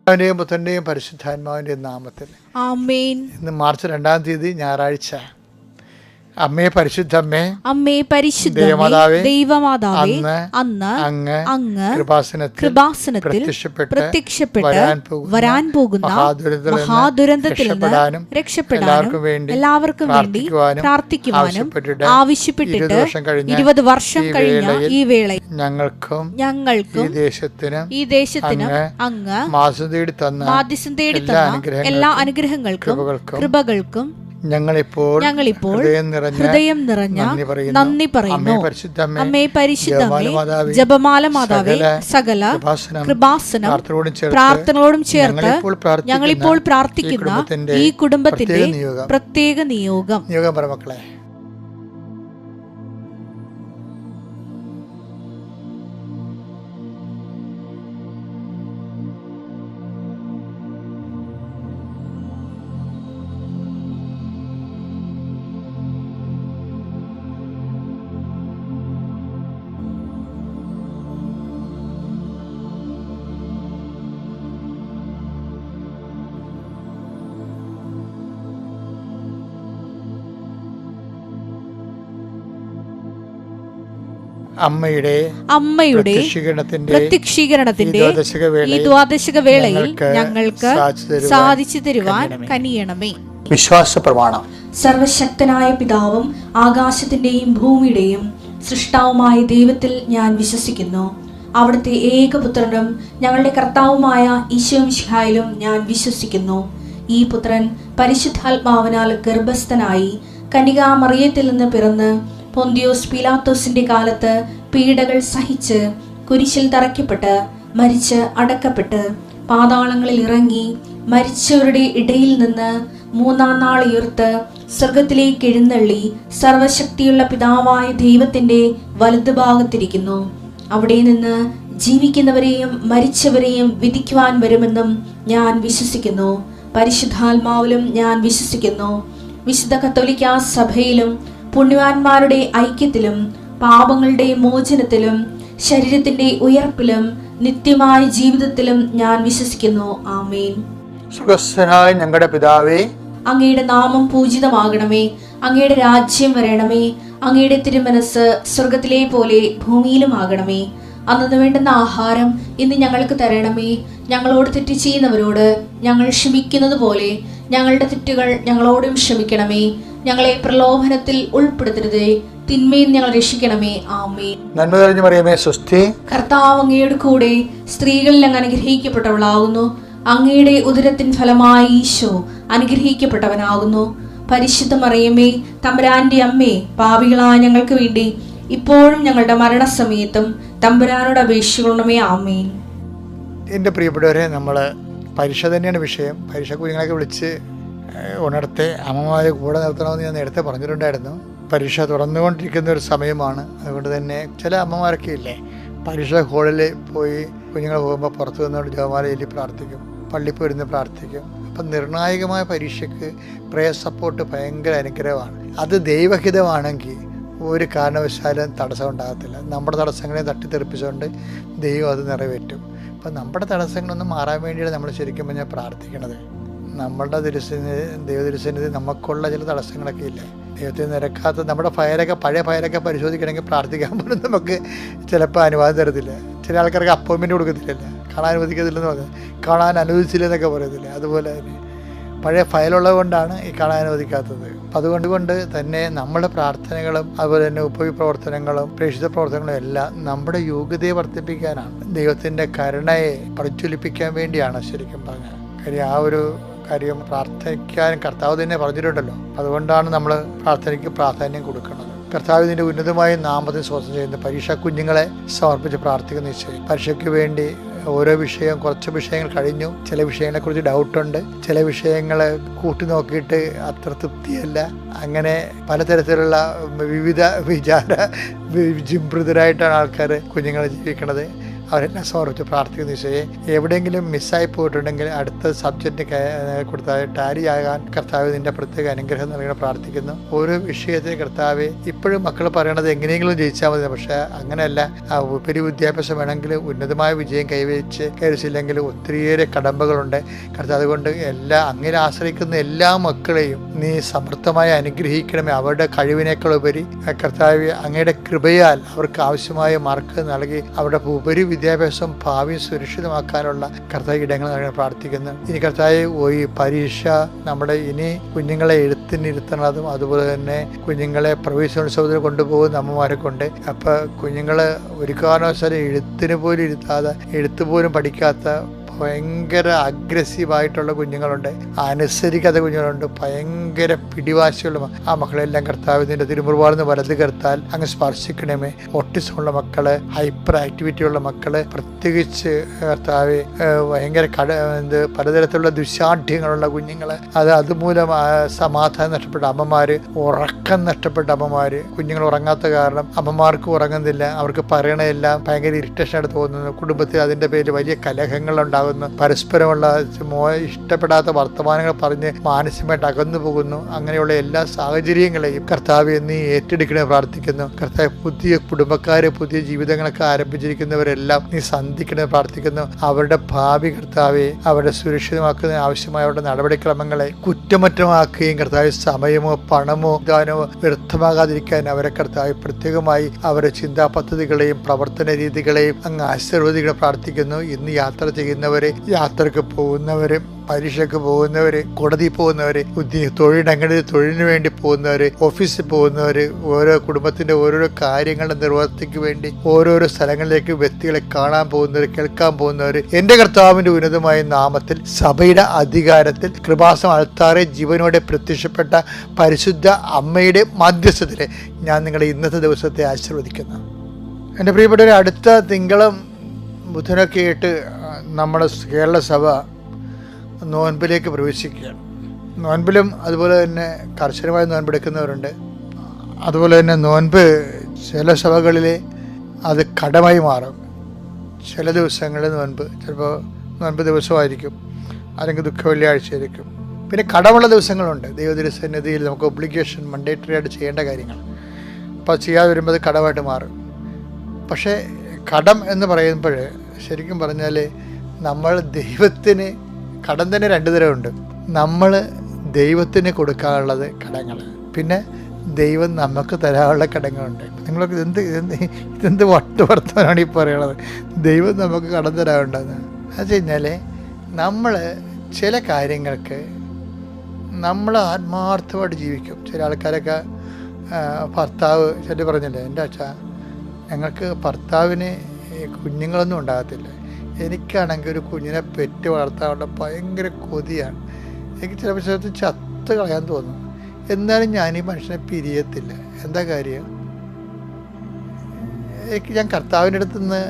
പിതാവിന്റെയും പുത്രന്റെയും പരിശുദ്ധാത്മാവിന്റെയും നാമത്തിൽ ആമേൻ. ഇന്ന് മാർച്ച് 2 ഞായറാഴ്ച. അമ്മേ പരിശുദ്ധമ്മേ, അമ്മേ പരിശുദ്ധ ദൈവമാതാവേ, അന്ന് അങ്ങ് കൃപാസനത്തിൽ പ്രത്യക്ഷപ്പെട്ട് വരാൻ പോകുന്ന മഹാദുരന്തത്തിൽ നിന്ന് രക്ഷപ്പെടാനും എല്ലാവർക്കും വേണ്ടി പ്രാർത്ഥിക്കുവാനും ആവശ്യപ്പെട്ടിട്ട് 20 വർഷം കഴിഞ്ഞ ഈ വേള ഞങ്ങൾക്കും ഈ ദേശത്തിനും അങ്ങ് മാധ്യസ്ഥം തേടി തന്ന എല്ലാ അനുഗ്രഹങ്ങൾക്കും കൃപകൾക്കും ഞങ്ങളിപ്പോൾ ഹൃദയം നിറഞ്ഞ നന്ദി പറയുന്നു. അമ്മേ പരിശുദ്ധമേ, ജപമാല മാതാവേ, സകല കൃപാസനം പ്രാർത്ഥനകളോടും ചേർത്ത് ഞങ്ങളിപ്പോൾ പ്രാർത്ഥിക്കുന്ന ഈ കുടുംബത്തിന്റെ പ്രത്യേക നിയോഗം. മക്കളെ, അമ്മയുടെ പ്രത്യക്ഷീകരണത്തിന്റെ ഈ ദ്വാദശക വേളയിൽ ഞങ്ങൾക്ക് സാധിച്ചു തരുവാൻ കനിയണമേ. വിശ്വാസ പ്രമാണം. സർവശക്തനായ പിതാവും ആകാശത്തിന്റെയും ഭൂമിയുടെയും സൃഷ്ടാവുമായ ദൈവത്തിൽ ഞാൻ വിശ്വസിക്കുന്നു. അവിടുത്തെ ഏകപുത്രനും ഞങ്ങളുടെ കർത്താവുമായ ഈശോ മിശിഹായിലും ഞാൻ വിശ്വസിക്കുന്നു. ഈ പുത്രൻ പരിശുദ്ധാത്മാവിനാൽ ഗർഭസ്ഥനായി കന്യകാമറിയത്തിൽ നിന്ന് പിറന്ന് പൊന്തിയോസ് പീലാത്തോസിന്റെ കാലത്ത് പീഡകൾ സഹിച്ച് കുരിശിൽ തറയ്ക്കപ്പെട്ട് മരിച്ച് അടക്കപ്പെട്ട് പാതാളങ്ങളിൽ ഇറങ്ങി മരിച്ചവരുടെ ഇടയിൽ നിന്ന് 3-ാം നാൾ ഉയർത്ത് സ്വർഗത്തിലേക്ക് എഴുന്നള്ളി സർവശക്തിയുള്ള പിതാവായ ദൈവത്തിന്റെ വലതുഭാഗത്തിരിക്കുന്നു. അവിടെ നിന്ന് ജീവിക്കുന്നവരെയും മരിച്ചവരെയും വിധിക്കുവാൻ വരുമെന്നും ഞാൻ വിശ്വസിക്കുന്നു. പരിശുദ്ധാത്മാവിലും ഞാൻ വിശ്വസിക്കുന്നു. വിശുദ്ധ കത്തോലിക്കാ സഭയിലും പുണ്യവാന്മാരുടെ ഐക്യത്തിലും പാപങ്ങളുടെ മോചനത്തിലും ശരീരത്തിന്റെ ഉയർപ്പിലും നിത്യമായ ജീവിതത്തിലും ഞാൻ വിശ്വസിക്കുന്നു. ആമേൻ. സ്വർഗ്ഗസ്ഥനായ ഞങ്ങളുടെ പിതാവേ, അങ്ങയുടെ നാമം പൂജിതമാകണമേ. അങ്ങയുടെ രാജ്യം വരണമേ. അങ്ങയുടെ തിരുമനസ് സ്വർഗത്തിലെ പോലെ ഭൂമിയിലും ആകണമേ. അന്നു വേണ്ടുന്ന ആഹാരം ഇന്ന് ഞങ്ങൾക്ക് തരണമേ. ഞങ്ങളോട് തെറ്റ് ചെയ്യുന്നവരോട് ഞങ്ങൾ ക്ഷമിക്കുന്നത് പോലെ ഞങ്ങളുടെ തെറ്റുകൾ ഞങ്ങളോടും ക്ഷമിക്കണമേ. ഞങ്ങളെ പ്രലോഭനത്തിൽ ഉൾപ്പെടുത്തരുതേ, തിന്മയിൽ ഞങ്ങൾ രക്ഷിക്കണമേ. ആമേൻ. നന്മ നിറഞ്ഞ മറിയമേ, സ്വസ്തി. കർത്താവ് അങ്ങയുടെ കൂടെ സ്ത്രീകളിൽ അങ്ങ് അനുഗ്രഹിക്കപ്പെട്ടവളാകുന്നു. അങ്ങയുടെ ഉദരത്തിൻ ഫലമായി ഈശോ അനുഗ്രഹിക്കപ്പെട്ടവനാകുന്നു. പരിശുദ്ധ മറിയമേ, തമ്പുരാന്റെ അമ്മേ, പാപികളായ ഞങ്ങൾക്ക് വേണ്ടി ഇപ്പോഴും ഞങ്ങളുടെ മരണസമയത്തും തമ്പുരാനോട് അപേക്ഷിക്കണമേ. ആമേൻ. എൻ്റെ പ്രിയപ്പെട്ടവരെ, നമ്മൾ പരീക്ഷ തന്നെയാണ് വിഷയം. പരീക്ഷ കുഞ്ഞുങ്ങളൊക്കെ വിളിച്ച് ഉണർത്തെ അമ്മമാരെ കൂടെ നിർത്തണമെന്ന് ഞാൻ നേരത്തെ പറഞ്ഞിട്ടുണ്ടായിരുന്നു. പരീക്ഷ തുറന്നുകൊണ്ടിരിക്കുന്ന ഒരു സമയമാണ്. അതുകൊണ്ട് തന്നെ ചില അമ്മമാരൊക്കെ ഇല്ലേ, പരീക്ഷ ഹാളിൽ പോയി കുഞ്ഞുങ്ങൾ പോകുമ്പോൾ പുറത്തു നിന്നുകൊണ്ട് ജപമാല ചൊല്ലി പ്രാർത്ഥിക്കും, പള്ളിയിൽ പോയിരുന്ന് പ്രാർത്ഥിക്കും. അപ്പം നിർണായകമായ പരീക്ഷയ്ക്ക് പ്രേയർ സപ്പോർട്ട് ഭയങ്കര അനുഗ്രഹമാണ്. അത് ദൈവഹിതമാണെങ്കിൽ ഒരു കാരണവശാലും തടസ്സം ഉണ്ടാകത്തില്ല. നമ്മുടെ തടസ്സങ്ങളെ തട്ടിത്തെറിപ്പിച്ചുകൊണ്ട് ദൈവം അത് നിറവേറ്റും. അപ്പം നമ്മുടെ തടസ്സങ്ങളൊന്നും മാറാൻ വേണ്ടിയാണ് നമ്മൾ ശരിക്കും പറഞ്ഞാൽ പ്രാർത്ഥിക്കണത്. നമ്മളുടെ ദൈവതിരുസന്നിധി നമുക്കുള്ള ചില തടസ്സങ്ങളൊക്കെ ഇല്ലേ, ദൈവത്തിന് നിരക്കാത്ത നമ്മുടെ പഴയ ഫയലൊക്കെ പരിശോധിക്കണമെങ്കിൽ പ്രാർത്ഥിക്കാൻ പോലും നമുക്ക് ചിലപ്പോൾ അനുവാദം തരത്തില്ല. ചില ആൾക്കാർക്ക് അപ്പോയിൻമെൻറ്റ് കൊടുക്കത്തില്ല, കാണാൻ അനുവദിക്കത്തില്ലെന്ന് പറഞ്ഞാൽ കാണാൻ അനുവദിച്ചില്ലെന്നൊക്കെ പറയത്തില്ല. അതുപോലെ തന്നെ പഴയ ഫയലുള്ളത് കൊണ്ടാണ് ഈ കാണാൻ അനുവദിക്കാത്തത്. അപ്പം അതുകൊണ്ട് തന്നെ നമ്മുടെ പ്രാർത്ഥനകളും അതുപോലെ തന്നെ ഉപപ്രവർത്തനങ്ങളും പ്രേക്ഷിത പ്രവർത്തനങ്ങളും എല്ലാം നമ്മുടെ യോഗ്യതയെ വർദ്ധിപ്പിക്കാനാണ്, ദൈവത്തിൻ്റെ കരുണയെ പ്രജ്വലിപ്പിക്കാൻ വേണ്ടിയാണ് ശരിക്കും പറഞ്ഞാൽ. കാര്യം ആ ഒരു കാര്യം പ്രാർത്ഥിക്കാൻ കർത്താവ് തന്നെ പറഞ്ഞിട്ടുണ്ടല്ലോ. അതുകൊണ്ടാണ് നമ്മൾ പ്രാർത്ഥനയ്ക്ക് പ്രാധാന്യം കൊടുക്കുന്നത്. കർത്താവിൻ്റെ ഉന്നതമായ നാമത്തിൽ സ്തോത്രം ചെയ്യുന്ന പരീക്ഷ കുഞ്ഞുങ്ങളെ സമർപ്പിച്ച് പ്രാർത്ഥിക്കുന്ന നിശ്ചയം. പരീക്ഷയ്ക്ക് വേണ്ടി ഓരോ വിഷയം, കുറച്ച് വിഷയങ്ങൾ കഴിഞ്ഞു, ചില വിഷയങ്ങളെക്കുറിച്ച് ഡൗട്ടുണ്ട്, ചില വിഷയങ്ങൾ കൂട്ടി നോക്കിയിട്ട് അത്ര തൃപ്തിയല്ല. അങ്ങനെ പലതരത്തിലുള്ള വിവിധ വിചാര വിജിംഭൃതരായിട്ടാണ് ആൾക്കാർ കുഞ്ഞുങ്ങളെ ജീവിക്കണത്. അവരെല്ലാം സമർപ്പിച്ച് പ്രാർത്ഥിക്കുന്ന ഈശോയെ, എവിടെയെങ്കിലും മിസ്സായി പോയിട്ടുണ്ടെങ്കിൽ അടുത്ത സബ്ജക്റ്റ് കൊടുത്താൽ ടാലി ആകാൻ കർത്താവ് നിൻ്റെ പ്രത്യേക അനുഗ്രഹം നൽകണം പ്രാർത്ഥിക്കുന്നു. ഓരോ വിഷയത്തിൽ കർത്താവ് ഇപ്പോഴും മക്കൾ പറയണത് എങ്ങനെയെങ്കിലും ജയിച്ചാൽ മതി, പക്ഷേ അങ്ങനെയല്ല. ആ ഉപരി വിദ്യാഭ്യാസം വേണമെങ്കിൽ ഉന്നതമായ വിജയം കൈവരിച്ചില്ലെങ്കിൽ ഒത്തിരിയേറെ കടമ്പകളുണ്ട് കർത്താവ്. അതുകൊണ്ട് അങ്ങനെ ആശ്രയിക്കുന്ന എല്ലാ മക്കളെയും നീ സമൃദ്ധമായി അനുഗ്രഹിക്കണമേ. അവരുടെ കഴിവിനേക്കാൾ ഉപരി കർത്താവ് അങ്ങയുടെ കൃപയാൽ അവർക്ക് ആവശ്യമായ മാർക്ക് നൽകി അവരുടെ ഉപരി വിദ്യാഭ്യാസം ഭാവി സുരക്ഷിതമാക്കാനുള്ള കർത്താവ് ഇടങ്ങൾ നൽകി പ്രാർത്ഥിക്കുന്നു. ഇനി കർത്താവ് ഈ പരീക്ഷ നമ്മുടെ ഇനി കുഞ്ഞുങ്ങളെ എഴുത്തിനിരുത്തണതും അതുപോലെ തന്നെ കുഞ്ഞുങ്ങളെ പ്രവേശനോത്സവത്തിൽ കൊണ്ടുപോകുന്ന അമ്മമാരെ കൊണ്ട്. അപ്പോൾ കുഞ്ഞുങ്ങൾ ഒരു കാരണവശാലും എഴുത്തിന് പോലും ഇരുത്താതെ, എഴുത്ത് പോലും പഠിക്കാത്ത ഭയങ്കര അഗ്രസീവായിട്ടുള്ള കുഞ്ഞുങ്ങളുണ്ട്, അനുസരിക്കാത്ത കുഞ്ഞുങ്ങളുണ്ട്, ഭയങ്കര പിടിവാശിയുള്ള ആ മക്കളെല്ലാം കർത്താവ് നിന്റെ തിരുമുറുവാർന്ന് വലത് കർത്താൽ അങ്ങ് സ്പർശിക്കണമേ. ഓട്ടിസമുള്ള മക്കള്, ഹൈപ്പർ ആക്ടിവിറ്റി ഉള്ള മക്കള്, പ്രത്യേകിച്ച് കർത്താവ് ഭയങ്കര പലതരത്തിലുള്ള ദുശാഠ്യങ്ങളുള്ള കുഞ്ഞുങ്ങള്, അതുമൂലം സമാധാനം നഷ്ടപ്പെട്ട അമ്മമാര്, ഉറക്കം നഷ്ടപ്പെട്ട അമ്മമാര്, കുഞ്ഞുങ്ങൾ ഉറങ്ങാത്ത കാരണം അമ്മമാർക്ക് ഉറങ്ങുന്നില്ല, അവർക്ക് പറയണതെല്ലാം ഭയങ്കര ഇറിറ്റേഷനായിട്ട് തോന്നുന്നു, കുടുംബത്തിൽ അതിന്റെ പേരിൽ വലിയ കലഹങ്ങളുണ്ടാകും, പരസ്പരമുള്ള ഇഷ്ടപ്പെടാത്ത വർത്തമാനങ്ങൾ പറഞ്ഞ് മാനസികമായിട്ട് അകന്നു പോകുന്നു. അങ്ങനെയുള്ള എല്ലാ സാഹചര്യങ്ങളെയും കർത്താവെ നീ ഏറ്റെടുക്കണേ പ്രാർത്ഥിക്കുന്നു. കർത്താവ് പുതിയ കുടുംബക്കാരെ, പുതിയ ജീവിതങ്ങളൊക്കെ ആരംഭിച്ചിരിക്കുന്നവരെല്ലാം നീ സന്ധിക്കണേ പ്രാർത്ഥിക്കുന്നു. അവരുടെ ഭാവി കർത്താവെ അവരുടെ സുരക്ഷിതമാക്കുന്നതിന് ആവശ്യമായ അവരുടെ നടപടിക്രമങ്ങളെ കുറ്റമറ്റമാക്കുകയും കർത്താവ് സമയമോ പണമോ ദാനമോ വ്യർത്ഥമാകാതിരിക്കാൻ അവരെ കർത്താവ് പ്രത്യേകമായി അവരുടെ ചിന്താ പദ്ധതികളെയും പ്രവർത്തന രീതികളെയും അങ്ങ് ആശീർവദികളെ പ്രാർത്ഥിക്കുന്നു. ഇന്ന് യാത്ര ചെയ്യുന്നവരെ, യാത്രക്ക് പോകുന്നവര്, പരീക്ഷയ്ക്ക് പോകുന്നവര്, കോടതി പോകുന്നവര്, തൊഴിലിടങ്ങളിൽ തൊഴിലിന് വേണ്ടി പോകുന്നവര്, ഓഫീസിൽ പോകുന്നവര്, ഓരോ കുടുംബത്തിന്റെ ഓരോരോ കാര്യങ്ങളുടെ നിർവഹണയ്ക്ക് വേണ്ടി ഓരോരോ സ്ഥലങ്ങളിലേക്ക് വ്യക്തികളെ കാണാൻ പോകുന്നവര്, കേൾക്കാൻ പോകുന്നവര്, എന്റെ കർത്താവിന്റെ ഉന്നതമായ നാമത്തിൽ സഭയുടെ അധികാരത്തിൽ കൃപാസം അൾത്താറെ ജീവനോടെ പ്രത്യക്ഷപ്പെട്ട പരിശുദ്ധ അമ്മയുടെ മധ്യസ്ഥത്തില് ഞാൻ നിങ്ങളുടെ ഇന്നത്തെ ദിവസത്തെ ആശീർവദിക്കുന്നു. എൻ്റെ പ്രിയപ്പെട്ടവരെ, അടുത്ത തിങ്കളും ബുധനൊക്കെ ആയിട്ട് നമ്മുടെ കേരള സഭ നോൻപിലേക്ക് പ്രവേശിക്കുകയാണ്. നോൻപിലും അതുപോലെ തന്നെ കർശനമായി നോൻപെടുക്കുന്നവരുണ്ട്. അതുപോലെ തന്നെ നോൻപ് ചില സഭകളിൽ അത് കടമായി മാറും. ചില ദിവസങ്ങളിൽ നോൻപ് ചിലപ്പോൾ നോൻപ് ദിവസമായിരിക്കും, അല്ലെങ്കിൽ ദുഃഖ വെള്ളിയാഴ്ചയായിരിക്കും. പിന്നെ കടമുള്ള ദിവസങ്ങളുണ്ട്. ദൈവതിരുസന്നിധിയിൽ നമുക്ക് ഒബ്ലിഗേഷൻ മണ്ടേറ്ററി ആയിട്ട് ചെയ്യേണ്ട കാര്യങ്ങൾ, അപ്പോൾ ചെയ്യാതെ വരുമ്പോൾ അത് കടമായിട്ട് മാറും. പക്ഷേ കടം എന്ന് പറയുമ്പോൾ ശരിക്കും പറഞ്ഞാൽ നമ്മൾ ദൈവത്തിന് കടം തന്നെ രണ്ട് തരമുണ്ട്. നമ്മൾ ദൈവത്തിന് കൊടുക്കാനുള്ളത് കടങ്ങൾ, പിന്നെ ദൈവം നമുക്ക് തരാനുള്ള കടങ്ങളുണ്ട്. നിങ്ങളൊക്കെ ഇതെന്ത് വർത്തമാനമാണ് ഈ പറയണത്? ദൈവം നമുക്ക് കടം തരാറുണ്ടെന്ന് അത് കഴിഞ്ഞാൽ നമ്മൾ ചില കാര്യങ്ങൾക്ക് നമ്മൾ ആത്മാർത്ഥമായിട്ട് ജീവിക്കും. ചില ആൾക്കാരൊക്കെ ഭർത്താവ് ചില പറഞ്ഞില്ലേ, എൻ്റെ അച്ഛാ ഞങ്ങൾക്ക് ഭർത്താവിന് കുഞ്ഞുങ്ങളൊന്നും ഉണ്ടാകത്തില്ല, എനിക്കാണെങ്കിൽ ഒരു കുഞ്ഞിനെ പെറ്റ് വളർത്താനുള്ള ഭയങ്കര കൊതിയാണ്, എനിക്ക് ചില സമയത്ത് ചത്ത് കളയാൻ തോന്നും, എന്നാലും ഞാൻ ഈ മനുഷ്യനെ പിരിയത്തില്ല. എന്താ കാര്യം? ഞാൻ കർത്താവിൻ്റെ അടുത്ത് നിന്ന്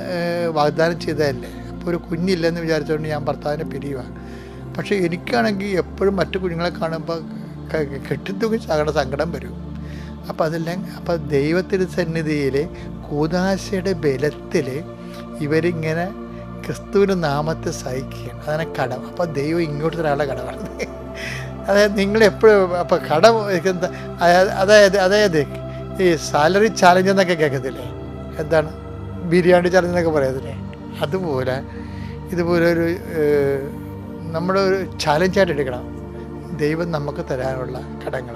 വാഗ്ദാനം ചെയ്തതല്ലേ, അപ്പോൾ ഒരു കുഞ്ഞില്ലെന്ന് വിചാരിച്ചുകൊണ്ട് ഞാൻ ഭർത്താവിനെ പിരിയുക. പക്ഷേ എനിക്കാണെങ്കിൽ എപ്പോഴും മറ്റു കുഞ്ഞുങ്ങളെ കാണുമ്പോൾ കെട്ടിത്തൂക്കി സങ്കടം വരും. അപ്പോൾ ദൈവത്തിൻ്റെ സന്നിധിയിൽ കൂദാശയുടെ ബലത്തിൽ ഇവരിങ്ങനെ ക്രിസ്തുവിൻ്റെ നാമത്തെ സഹിക്കുകയാണ്. അതാണ് കടം. അപ്പോൾ ദൈവം ഇങ്ങോട്ട് ഒരാളുടെ കടമാണ്. അതായത് നിങ്ങളെപ്പോഴും അപ്പോൾ കടം അതായത് ഈ സാലറി ചാലഞ്ച് എന്നൊക്കെ കേൾക്കത്തില്ലേ, എന്താണ് ബിരിയാണി ചാലഞ്ച് എന്നൊക്കെ പറയത്തില്ലേ, അതുപോലെ ഇതുപോലെ ഒരു നമ്മുടെ ഒരു ചാലഞ്ചായിട്ട് എടുക്കണം ദൈവം നമുക്ക് തരാനുള്ള കടങ്ങൾ.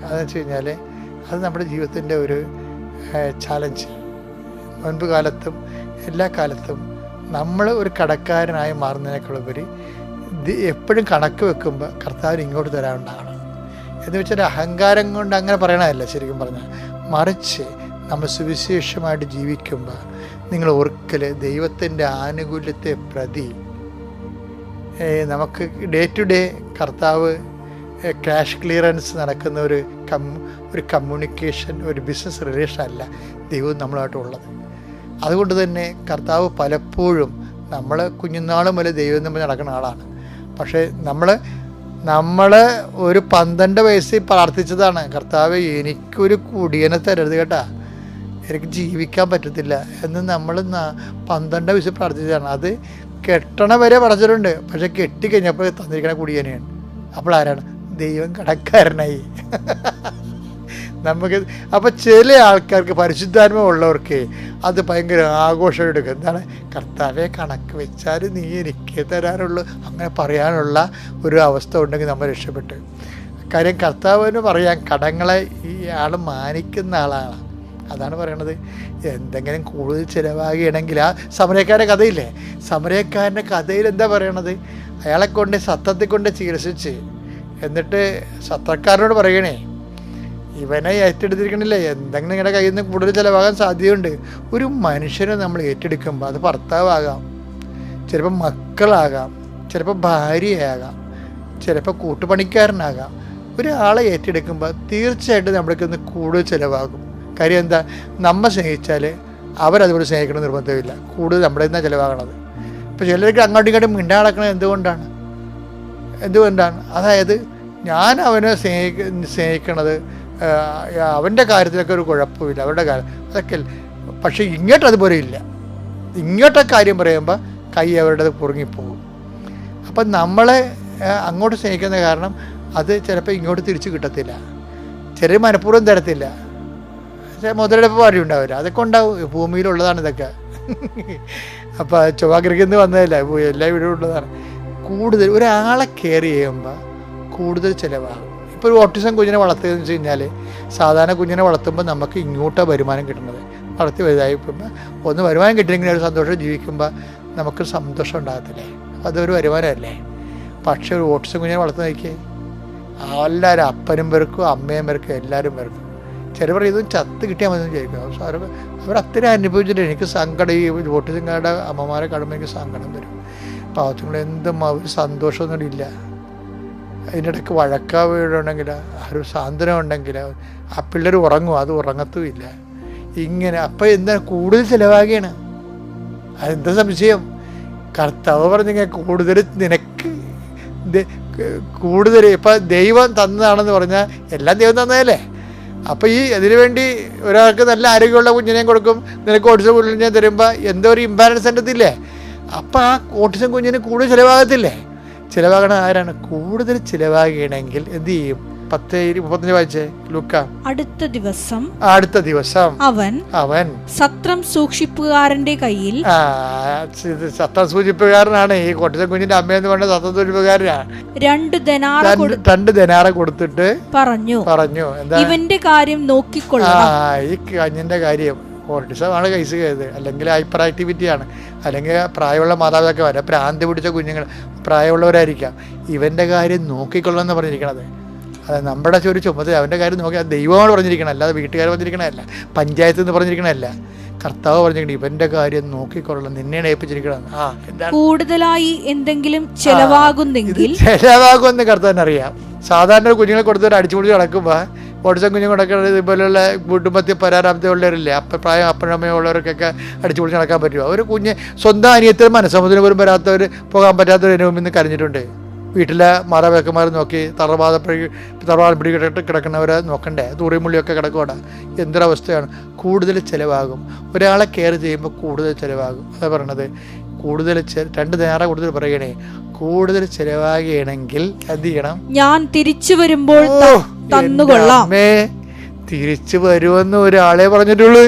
അതെന്ന് വെച്ച് കഴിഞ്ഞാൽ അത് നമ്മുടെ ജീവിതത്തിൻ്റെ ഒരു ചാലഞ്ച്. മുൻപ് കാലത്തും എല്ലാ കാലത്തും നമ്മൾ ഒരു കടക്കാരനായി മാറുന്നതിനേക്കാളുപരി എപ്പോഴും കണക്ക് വെക്കുമ്പോൾ കർത്താവിന് ഇങ്ങോട്ട് തരാനുണ്ടാകണം എന്ന് വെച്ചാൽ അഹങ്കാരം കൊണ്ട് അങ്ങനെ പറയണമല്ല ശരിക്കും പറഞ്ഞാൽ, മറിച്ച് നമ്മൾ സുവിശേഷമായിട്ട് ജീവിക്കുമ്പോൾ നിങ്ങൾ ഓർക്കൽ ദൈവത്തിൻ്റെ ആനുകൂല്യത്തെ പ്രതി നമുക്ക് ഡേ ടു ഡേ കർത്താവ് ക്യാഷ് ക്ലിയറൻസ് നടക്കുന്ന ഒരു കമ്മ്യൂണിക്കേഷൻ, ഒരു ബിസിനസ് റിലേഷൻ അല്ല ദൈവം നമ്മളുമായിട്ടുള്ളത്. അതുകൊണ്ട് തന്നെ കർത്താവ് പലപ്പോഴും നമ്മൾ കുഞ്ഞുനാളും മുതൽ ദൈവം നമ്മൾ നടക്കുന്ന ആളാണ്. പക്ഷേ നമ്മൾ ഒരു 12 വയസ്സിൽ പ്രാർത്ഥിച്ചതാണ്, കർത്താവ് എനിക്കൊരു കുടിയനെ തരരുത് കേട്ടാ, എനിക്ക് ജീവിക്കാൻ പറ്റത്തില്ല എന്ന് നമ്മൾ 12 വയസ്സിൽ പ്രാർത്ഥിച്ചതാണ്. അത് കെട്ടണ വരെ പറഞ്ഞിട്ടുണ്ട്. പക്ഷെ കെട്ടിക്കഴിഞ്ഞപ്പോൾ തന്നിരിക്കണ കുടിയനെയാണ്. അപ്പോൾ ആരാണ്? ദൈവം കടക്കാരനായി. നമുക്ക് അപ്പം ചില ആൾക്കാർക്ക് പരിശുദ്ധാത്മ ഉള്ളവർക്ക് അത് ഭയങ്കര ആഘോഷം എടുക്കും. എന്താണ്? കർത്താവെ കണക്ക് വെച്ചാൽ നീ എനിക്ക് തരാനുള്ളൂ, അങ്ങനെ പറയാനുള്ള ഒരു അവസ്ഥ ഉണ്ടെങ്കിൽ നമ്മൾ രക്ഷപ്പെട്ടു. കാര്യം കർത്താവിന് പറയാൻ കടങ്ങളെ ഈ ആൾ മാനിക്കുന്ന ആളാണ്. അതാണ് പറയണത്. എന്തെങ്കിലും കൂടുതൽ ചിലവാകുകയാണെങ്കിൽ ആ സമരക്കാരുടെ കഥയില്ലേ, സമരക്കാരൻ്റെ കഥയിൽ എന്താ പറയണത്? അയാളെ കൊണ്ട് സത്രത്തിൽ കൊണ്ട് ചികിത്സിച്ച് എന്നിട്ട് സത്രക്കാരനോട് പറയണേ, ഇവനെ ഏറ്റെടുത്തിരിക്കണില്ലേ, എന്തെങ്കിലും നിങ്ങളുടെ കയ്യിൽ നിന്ന് കൂടുതൽ ചിലവാകാൻ സാധ്യതയുണ്ട്. ഒരു മനുഷ്യനെ നമ്മൾ ഏറ്റെടുക്കുമ്പോൾ അത് ഭർത്താവാകാം, ചിലപ്പോൾ മക്കളാകാം, ചിലപ്പോൾ ഭാര്യയാകാം, ചിലപ്പോൾ കൂട്ടുപണിക്കാരനാകാം. ഒരാളെ ഏറ്റെടുക്കുമ്പോൾ തീർച്ചയായിട്ടും നമ്മൾക്കൊന്ന് കൂടുതൽ ചിലവാകും. കാര്യം എന്താ? നമ്മൾ സ്നേഹിച്ചാൽ അവരതുപോലെ സ്നേഹിക്കണം നിർബന്ധമില്ല. കൂടുതൽ നമ്മുടെ നിന്നാണ് ചിലവാകണത്. ഇപ്പോൾ ചിലർക്ക് അങ്ങോട്ടും ഇങ്ങോട്ടും മിണ്ടാടക്കണത് എന്തുകൊണ്ടാണ്? അതായത് ഞാൻ അവനെ സ്നേഹിക്കണത് അവൻ്റെ കാര്യത്തിലൊക്കെ ഒരു കുഴപ്പമില്ല, അവരുടെ കാര്യം അതൊക്കെ. പക്ഷേ ഇങ്ങോട്ട് അതുപോലെ ഇല്ല. ഇങ്ങോട്ടൊക്കെ കാര്യം പറയുമ്പോൾ കൈ അവരുടെ കുറുങ്ങിപ്പോകും. അപ്പം നമ്മളെ അങ്ങോട്ട് സ്നേഹിക്കുന്ന കാരണം അത് ചിലപ്പോൾ ഇങ്ങോട്ട് തിരിച്ച് കിട്ടത്തില്ല. ചെറിയ മനഃപൂർവ്വം തരത്തില്ല. പക്ഷേ മുതലെടുപ്പ് പാടി ഉണ്ടാവില്ല. അതൊക്കെ ഉണ്ടാവും, ഭൂമിയിലുള്ളതാണ് ഇതൊക്കെ. അപ്പോൾ ചൊവ്വാഗ്രഹത്തിൽ നിന്ന് വന്നതല്ല, എല്ലാ വീടും ഉള്ളതാണ്. കൂടുതൽ ഒരാളെ കെയർ ചെയ്യുമ്പോൾ കൂടുതൽ ചിലവാകും. ഇപ്പോൾ ഒരു ഓട്ടിസം കുഞ്ഞിനെ വളർത്തുകയെന്ന് വെച്ച് കഴിഞ്ഞാൽ സാധാരണ കുഞ്ഞിനെ വളർത്തുമ്പോൾ നമുക്ക് ഇങ്ങോട്ടാണ് വരുമാനം കിട്ടുന്നത്. വളർത്തി വലുതായിപ്പോൾ ഒന്ന് വരുമാനം കിട്ടിയെങ്കിൽ ഒരു സന്തോഷം ജീവിക്കുമ്പോൾ നമുക്ക് സന്തോഷം ഉണ്ടാകത്തില്ലേ? അതൊരു വരുമാനമല്ലേ? പക്ഷേ ഒരു ഓട്ടിസം കുഞ്ഞിനെ വളർത്തി നോക്കിയേ, എല്ലാവരും അപ്പനും പേർക്കും അമ്മയും പേർക്കും എല്ലാവരും പേർക്കും. ചിലവർ ഇതും ചത്ത് കിട്ടിയാൽ മതി വിചാരിക്കും. അവർ അത്രയും അനുഭവിച്ചിട്ട് എനിക്ക് സങ്കടം, ഈ ഓട്ടിസംകാരുടെ അമ്മമാരെ കാണുമ്പോൾ എനിക്ക് സങ്കടം വരും. പാവത്തുങ്ങൾ എന്തും ഒരു സന്തോഷമൊന്നും ഇല്ല. അതിൻ്റെ ഇടയ്ക്ക് വഴക്കാ വീടുണ്ടെങ്കിൽ ഒരു സാന്ത്വനം ഉണ്ടെങ്കിൽ ആ പിള്ളേർ ഉറങ്ങും, അത് ഉറങ്ങത്തുമില്ല. ഇങ്ങനെ അപ്പം എന്താ കൂടുതൽ ചിലവാകുകയാണ്. അതെന്താ സംശയം? കർത്താവ് പറഞ്ഞെങ്കിൽ കൂടുതൽ നിനക്ക് കൂടുതൽ ഇപ്പം ദൈവം തന്നതാണെന്ന് പറഞ്ഞാൽ എല്ലാം ദൈവം തന്നതല്ലേ. അപ്പോൾ ഈ അതിനു വേണ്ടി ഒരാൾക്ക് നല്ല ആരോഗ്യമുള്ള കുഞ്ഞിനെയും കൊടുക്കും, നിനക്ക് ഓട്ടിസം കുഞ്ഞിനെ തരുമ്പോൾ എന്തോ ഒരു ഇംബാലൻസ് ഉണ്ടത്തില്ലേ? അപ്പം ആ ഓട്ടിസം കുഞ്ഞിന് കൂടുതൽ ചിലവാകത്തില്ലേ? ചിലവാകണ ആരാണ്? കൂടുതൽ ചിലവാകണമെങ്കിൽ എന്ത് ചെയ്യും? 10:35 വായിച്ചേ ലൂക്ക. അടുത്ത ദിവസം അവൻ സത്രം സൂക്ഷിപ്പുകാരന്റെ കയ്യിൽ, സത്രം സൂക്ഷിപ്പുകാരനാണ് ഈ കൊട്ടിസം കുഞ്ഞിന്റെ അമ്മയെന്ന് പറഞ്ഞ സത്രം സൂക്ഷിപ്പുകാരനാണ്, 2 ദനാറ കൊടുത്തിട്ട് പറഞ്ഞു എന്താ? ഇവന്റെ കാര്യം നോക്കിക്കൊള്ളാം. ഈ കുഞ്ഞിന്റെ കാര്യം ഓട്ടിസമാണ് കേസ് ചെയ്തത്, അല്ലെങ്കിൽ ഹൈപ്പർ ആക്ടിവിറ്റിയാണ്, അല്ലെങ്കിൽ പ്രായമുള്ള മാതാപിതാക്കൾ, ഭ്രാന്തി പിടിച്ച കുഞ്ഞുങ്ങൾ പ്രായമുള്ളവരായിരിക്കാം. ഇവൻ്റെ കാര്യം നോക്കിക്കൊള്ളാമെന്ന് പറഞ്ഞിരിക്കണത്. അത് നമ്മുടെ ഒരു ചുമതല. അവൻ്റെ കാര്യം നോക്കി ദൈവമാണ് പറഞ്ഞിരിക്കണം, അല്ലാതെ വീട്ടുകാർ പറഞ്ഞിരിക്കണമല്ല, പഞ്ചായത്ത് നിന്ന് പറഞ്ഞിരിക്കണമല്ല. കർത്താവ് പറഞ്ഞിരിക്കണം ഇവൻ്റെ കാര്യം നോക്കിക്കൊള്ളണം, നിന്നെയാണ് ഏൽപ്പിച്ചിരിക്കണം. എന്താണ് കൂടുതലായി എന്തെങ്കിലും ചെലവാകുന്നെങ്കിൽ ചെലവാകുമെന്ന് കർത്താവിനറിയാം. സാധാരണ കുഞ്ഞുങ്ങളെ കൊടുത്തിട്ട് അടിച്ചുപൊളിച്ച് നടക്കുമ്പോൾ ഓട്ടിസം കുഞ്ഞു നടക്കുന്നത് ഇതുപോലെയുള്ള കുടുംബത്തിൽ പരാരാമത്തെ ഉള്ളവരില്ലേ, പ്രായം അപ്പനമ്മയുള്ളവർക്കൊക്കെ അടിച്ചുപൊളിച്ച് നടക്കാൻ പറ്റുമോ? ഒരു കുഞ്ഞ് സ്വന്തം അനിയത്തിന് മനസ്സമ്മതത്തിന് പോലും വരാത്തവർ, പോകാൻ പറ്റാത്തവർ മുമ്പിൽ നിന്ന് കരഞ്ഞിട്ടുണ്ട്. വീട്ടിലെ മാതാപിതാക്കന്മാർ നോക്കി തറവാട് പിടി കിടക്കുന്നവരെ നോക്കണ്ടേ? തൂറിമുള്ളിയൊക്കെ കിടക്കുവാണ്. എന്തൊരവസ്ഥയാണ്. കൂടുതൽ ചിലവാകും. ഒരാളെ കെയർ ചെയ്യുമ്പോൾ കൂടുതൽ ചിലവാകും. അതാ പറയണത്. കൂടുതൽ 2 ദിനാറ കൂടുതൽ പറയണേ. കൂടുതൽ ചിലവാകുകയാണെങ്കിൽ എന്ത് ചെയ്യണം? ഞാൻ തിരിച്ചു വരുമ്പോൾ തന്നുകൊള്ളാം. തിരിച്ചു വരുമെന്ന് ഒരാളെ പറഞ്ഞിട്ടുള്ളൂ.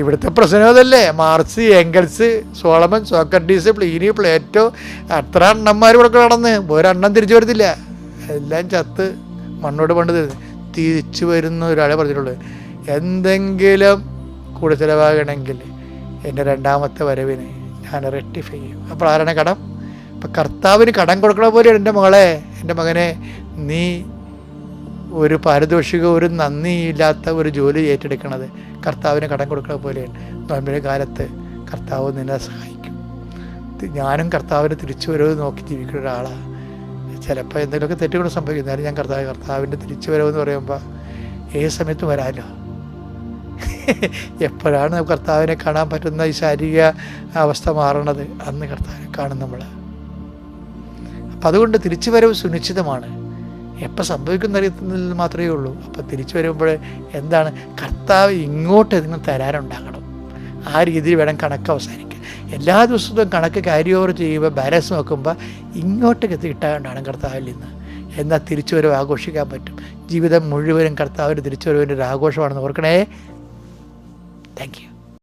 ഇവിടുത്തെ പ്രശ്നം അതല്ലേ. Marks, Engels, Solomon, Socrates, Pliny, Plato, അത്ര അണ്ണന്മാർ ഇവിടെ നടന്ന് ഒരെണ്ണം തിരിച്ചു വരത്തില്ല. എല്ലാം ചത്ത് മണ്ണോട് പണ്ട് തിരിച്ചു വരുന്ന ഒരാളെ പറഞ്ഞിട്ടുള്ളൂ. എന്തെങ്കിലും കൂടെ ചിലവാകണമെങ്കിൽ എൻ്റെ 2ാമത്തെ വരവിന് ഞാൻ റെക്ടിഫൈ ചെയ്യും. അപ്പോൾ ആരാണ് കടം? അപ്പം കർത്താവിന് കടം കൊടുക്കണ പോലെയാണ് എൻ്റെ മകളെ, എൻ്റെ മകനെ, നീ ഒരു പാരിതോഷികം, ഒരു നന്ദിയില്ലാത്ത ഒരു ജോലി ഏറ്റെടുക്കണത് കർത്താവിന് കടം കൊടുക്കണ പോലെയാണ്. നോമ്പിൻ്റെ കാലത്ത് കർത്താവ് നിന്നെ സഹായിക്കും. ഞാനും കർത്താവിന് തിരിച്ചു വരവ് നോക്കി ജീവിക്കുന്ന ഒരാളാണ്. ചിലപ്പോൾ എന്തെങ്കിലുമൊക്കെ തെറ്റുകൾ സംഭവിക്കും. എന്നാലും ഞാൻ കർത്താവിൻ്റെ തിരിച്ചു വരവെന്ന് പറയുമ്പോൾ ഏത് സമയത്തും വരാമല്ലോ. എപ്പോഴാണ് കർത്താവിനെ കാണാൻ പറ്റുന്ന ഈ ശാരീരിക അവസ്ഥ മാറണത്? അന്ന് കർത്താവിനെ കാണും നമ്മൾ. അപ്പം അതുകൊണ്ട് തിരിച്ചു വരവ് സുനിശ്ചിതമാണ്. എപ്പോൾ സംഭവിക്കുന്ന അറിയുന്നതിൽ മാത്രമേ ഉള്ളൂ. അപ്പോൾ തിരിച്ചു വരുമ്പോൾ എന്താണ് കർത്താവ് ഇങ്ങോട്ട് ഇതിന് തരാനുണ്ടാകണം. ആ രീതിയിൽ വേണം കണക്ക് അവസാനിക്കാൻ. എല്ലാ ദിവസവും കണക്ക് ക്യാരി ഓവർ ചെയ്യുമ്പോൾ ബാലൻസ് നോക്കുമ്പോൾ ഇങ്ങോട്ട് കിട്ടാനുണ്ടാണ് കർത്താവിൽ നിന്ന്. എന്നാൽ തിരിച്ചുവരവ് ആഘോഷിക്കാൻ പറ്റും. ജീവിതം മുഴുവനും കർത്താവിൻ്റെ തിരിച്ചുവരവിൻ്റെ ഒരു ആഘോഷമാണെന്ന് ഓർക്കണേ. Thank you.